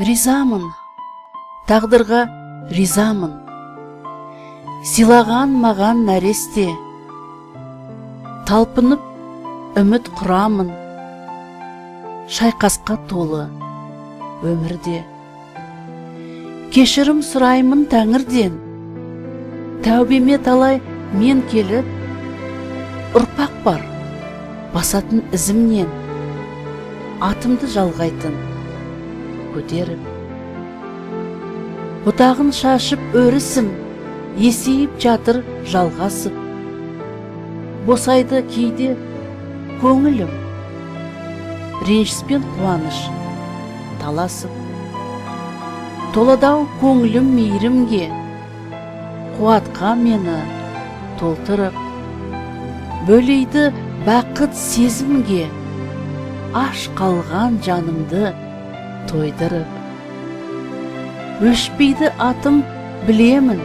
Ризамын, тағдырға ризамын. Сыйлаған маған нәресте, талпынып үміт құрамын. Шайқасқа толы өмірде. Кешірім сұраймын Тәңірден, тәубеме талай мен келіп, ұрпақ бар басатын ізімнен, атымды жалғайтын көтеріп. Бұтағын шашып өрісім, есейіп жатыр жалғасып. Босайды кейде көңілім, ренжіс пен қуаныш таласып. Толадау көңілім мейірімге, қуатқа мені толтырып. Бөлейді бақыт сезімге, аш қалған жанымды тойдырып. Өшпейді атым білемін,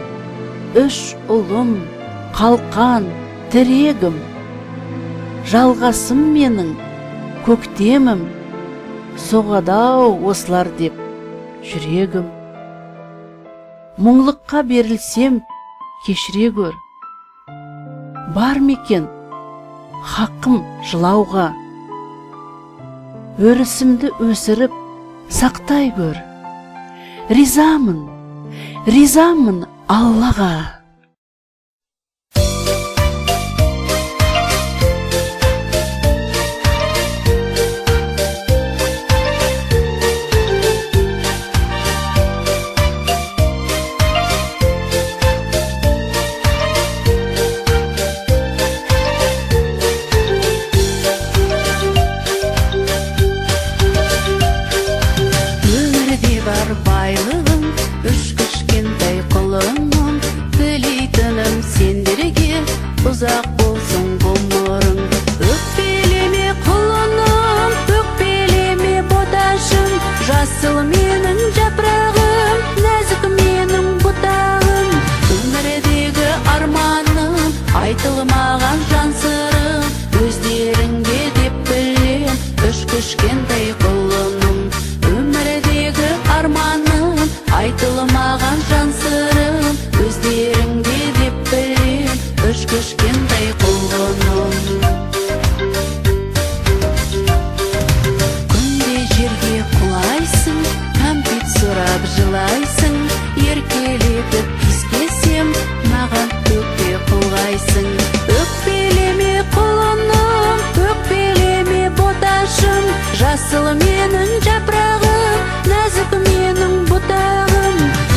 үш ұлым, қалқан, тірегім. Жалғасым менің, көктемім, соғадау осылар деп жүрегім. Мұңлыққа берілсем, кешіре көр. Бар мекен хақым жылауға, өрісімді өсіріп сақтай көр. Ризамын, ризамын Аллаға. Бар байлығым, үш кішкентай құлыным, тілейтінім сендерге ұзақ болсын ғұмырың. Өкпелеме құлыным, өкпелеме боташым, жасыл менің жапырағым, нәзік менің бұтағым. Өмірдегі арманым, айтылмаған жан сырым, өздеріңге деп білем, үш кішкентай құлыным. Арманым, айтылмаған жан сырым, өздеріңде деп білем, үш кішкентай құлыным. Күнде жерге құлайсың, кәмпит сұрап жылайсың, еркелетіп иіскесем, маған өкпе қылғайсың. Өкпелеме құлыным, өкпелеме боташым, жасыл менің жапырағым, нәзік менің бұтағым.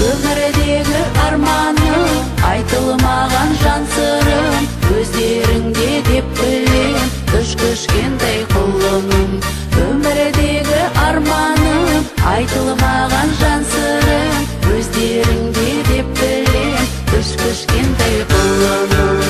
Өмірдегі арманым, айтылмаған жан сырым, өздеріңде деп білем, үш кішкентай құлыным. Өмірдегі арманым, айтылмаған жан сырым, өздеріңде деп білем, үш кішкентай құлыным.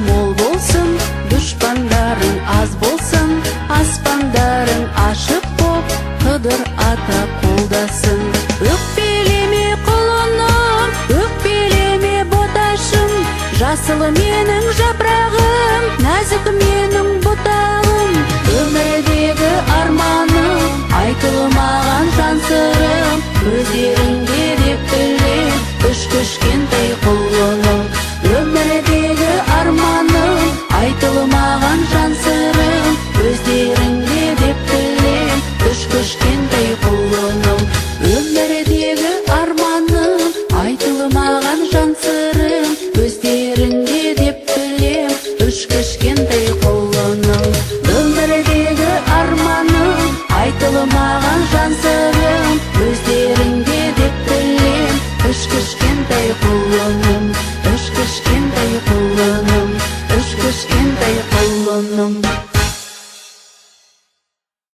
Мол болсын, дұшпандарың аз болсын, аспандарың ашық боп, Қыдыр ата қолдасын. Өкпелеме құлыным, өкпелеме боташым, жасыл менің жапырағым, нәзік менің бұтағым. Өмірдегі арманым, айтылмаған жан сырым, өздеріңде деп білем, үш кішкентай құлыным. Өмірдегі арманым, айтылмаған жан сырым, өздеріңде деп білем, үш кішкентай құлыным. Өмірдегі арманым, айтылмаған жан сырым, өздеріңде деп білем, үш кішкентай құлыным. Өмірдегі арманым, айтылмаған жан құлыным